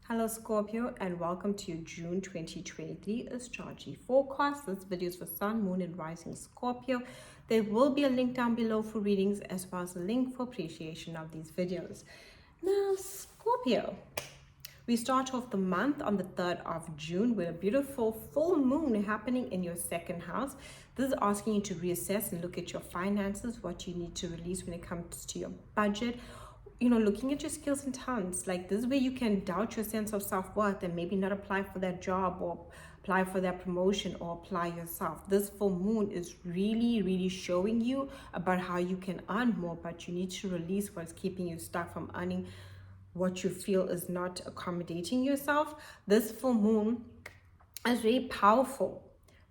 Hello Scorpio, and welcome to your June 2023 astrology forecast. This video is for Sun, Moon and Rising Scorpio. There will be a link down below for readings as well as a link for appreciation of these videos. Now Scorpio, we start off the month on the 3rd of June with a beautiful full moon happening in your second house. This is asking you to reassess and look at your finances, what you need to release when it comes to your budget. Looking at your skills and talents. Like, this is where you can doubt your sense of self-worth and maybe not apply for that job or apply for that promotion or apply yourself. This full moon is really showing you about how you can earn more, but you need to release what's keeping you stuck from earning what you feel is not accommodating yourself. This full moon is very powerful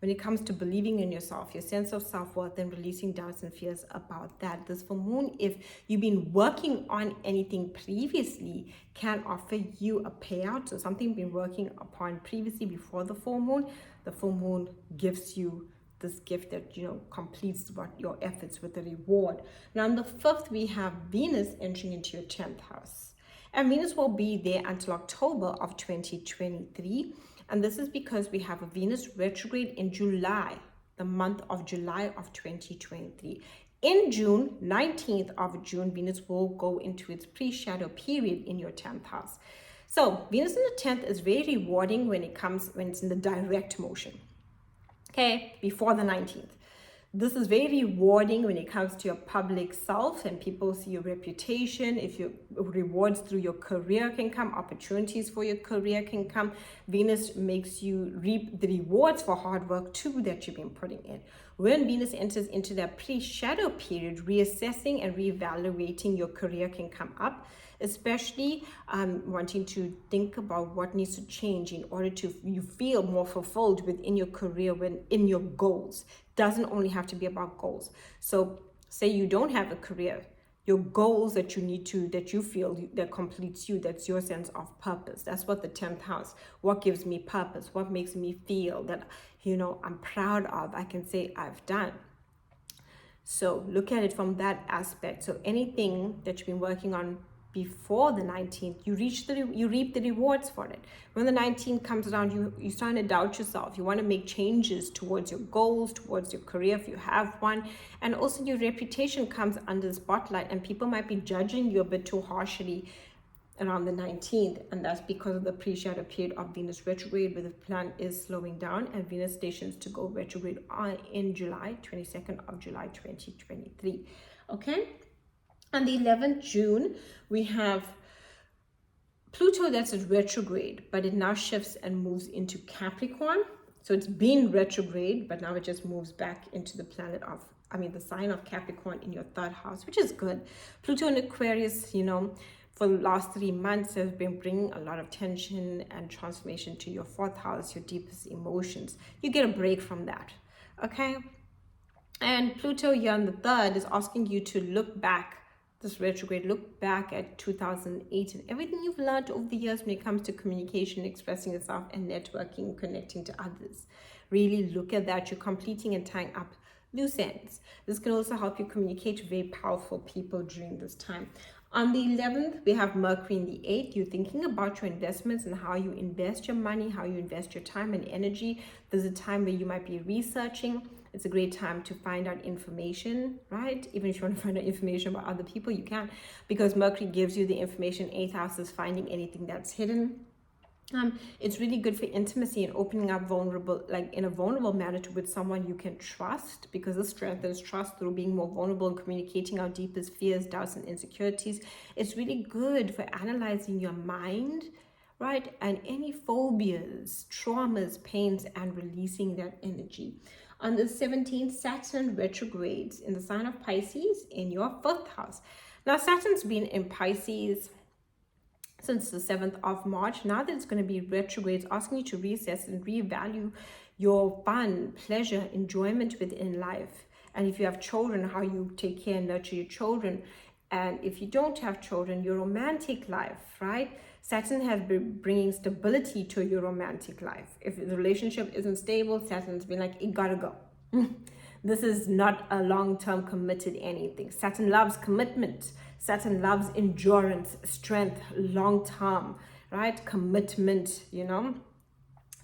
when it comes to believing in yourself, your sense of self-worth, and releasing doubts and fears about that. This full moon, if you've been working on anything previously, can offer you a payout. So something you've been working upon previously before the full moon gives you this gift that completes what your efforts with a reward. Now on the 5th, we have Venus entering into your 10th house, and Venus will be there until October of 2023. And this is because we have a Venus retrograde in July, the month of July of 2023. In June, 19th of June, Venus will go into its pre-shadow period in your 10th house. So Venus in the 10th is very rewarding when it's in the direct motion. Okay, before the 19th. This is very rewarding when it comes to your public self and people see your reputation. If your rewards through your career can come, opportunities for your career can come. Venus makes you reap the rewards for hard work too that you've been putting in. When Venus enters into that pre-shadow period, reassessing and reevaluating your career can come up, especially wanting to think about what needs to change in order to you feel more fulfilled within your career when in your goals. Doesn't only have to be about goals. So say you don't have a career, your goals that you feel that completes you, that's your sense of purpose. That's what the 10th house, what gives me purpose, what makes me feel that I'm proud of, I can say I've done. So look at it from that aspect. So anything that you've been working on before the 19th, you reap the rewards for it. When the 19th comes around, you're starting to doubt yourself. You want to make changes towards your goals, towards your career if you have one. And also your reputation comes under the spotlight, and people might be judging you a bit too harshly around the 19th. And that's because of the pre-shadow period of Venus retrograde, where the planet is slowing down and Venus stations to go retrograde in July, 22nd of July 2023. Okay. On the 11th June, we have Pluto that's at retrograde, but it now shifts and moves into Capricorn. So it's been retrograde, but now it just moves back into the the sign of Capricorn in your 3rd house, which is good. Pluto in Aquarius, for the last 3 months has been bringing a lot of tension and transformation to your 4th house, your deepest emotions. You get a break from that, okay? And Pluto here on the 3rd is asking you to look back. This retrograde, look back at 2008 and everything you've learned over the years when it comes to communication, expressing yourself, and networking, connecting to others. Really look at that. You're completing and tying up loose ends. This can also help you communicate to very powerful people during this time. On the 11th, we have Mercury in the 8th. You're thinking about your investments and how you invest your money, how you invest your time and energy. There's a time where you might be researching. It's a great time to find out information, right? Even if you want to find out information about other people, you can, because Mercury gives you the information. 8th house is finding anything that's hidden. It's really good for intimacy and opening up in a vulnerable manner with someone you can trust, because this strengthens trust through being more vulnerable and communicating our deepest fears, doubts, and insecurities. It's really good for analyzing your mind, right? And any phobias, traumas, pains, and releasing that energy. On the 17th, Saturn retrogrades in the sign of Pisces in your 5th house. Now, Saturn's been in Pisces since the 7th of March. Now that it's going to be retrograde, it's asking you to reassess and revalue your fun, pleasure, enjoyment within life. And if you have children, how you take care and nurture your children. And if you don't have children, your romantic life, right? Saturn has been bringing stability to your romantic life. If the relationship isn't stable, Saturn's been like, it gotta go. This is not a long-term committed anything. Saturn loves commitment. Saturn loves endurance, strength, long-term, right? Commitment, you know.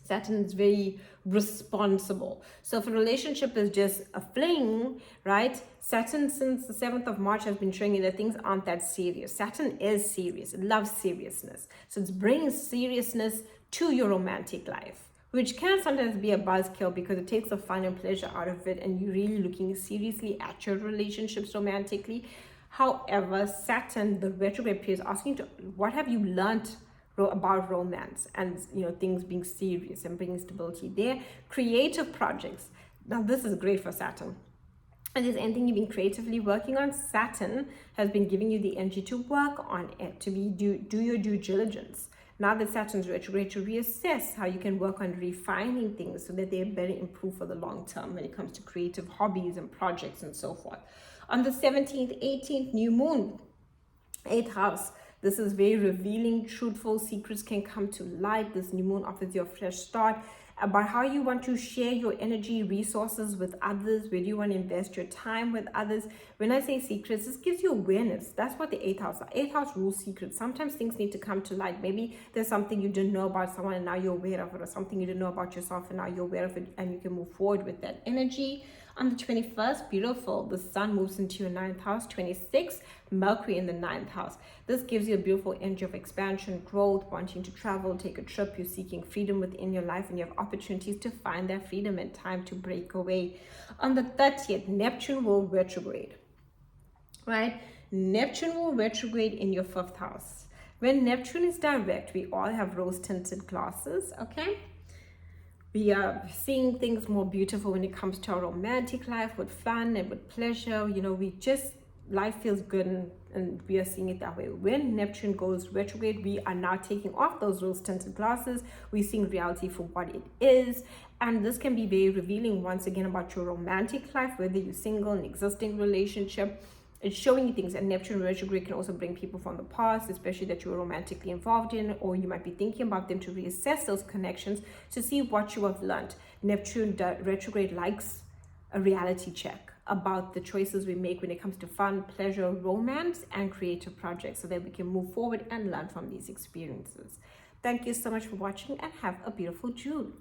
Saturn is very responsible. So if a relationship is just a fling, right? Saturn, since the 7th of March, has been showing you that things aren't that serious. Saturn is serious. It loves seriousness. So it's bringing seriousness to your romantic life, which can sometimes be a buzzkill because it takes the fun and pleasure out of it and you're really looking seriously at your relationships romantically. However, Saturn, the retrograde period, is asking to what have you learned about romance and, you know, things being serious and bringing stability there. Creative projects. Now this is great for Saturn. And is anything you've been creatively working on, Saturn has been giving you the energy to work on it, to do your due diligence. Now that Saturn's retrograde, to reassess how you can work on refining things so that they're better improved for the long term when it comes to creative hobbies and projects and so forth. On the 17th, 18th, new moon, 8th house. This is very revealing, truthful. Secrets can come to light. This new moon offers you a fresh start about how you want to share your energy, resources with others. Where do you want to invest your time with others? When I say secrets, this gives you awareness. That's what the 8th house is. 8th house rules secrets. Sometimes things need to come to light. Maybe there's something you didn't know about someone and now you're aware of it, or something you didn't know about yourself and now you're aware of it, and you can move forward with that energy. On the 21st, beautiful, the sun moves into your 9th house. 26th, Mercury in the 9th house. This gives you a beautiful energy of expansion, growth, wanting to travel, take a trip. You're seeking freedom within your life and you have opportunities to find that freedom and time to break away. On the 30th, Neptune will retrograde, right? Neptune will retrograde in your 5th house. When Neptune is direct, we all have rose-tinted glasses, okay? We are seeing things more beautiful when it comes to our romantic life, with fun and with pleasure. You know, life feels good and we are seeing it that way. When Neptune goes retrograde, we are now taking off those rose-tinted glasses. We're seeing reality for what it is. And this can be very revealing once again about your romantic life, whether you're single, an existing relationship. It's showing you things. And Neptune retrograde can also bring people from the past, especially that you were romantically involved in, or you might be thinking about them, to reassess those connections to see what you have learned. Neptune retrograde likes a reality check about the choices we make when it comes to fun, pleasure, romance, and creative projects, so that we can move forward and learn from these experiences. Thank you so much for watching and have a beautiful June.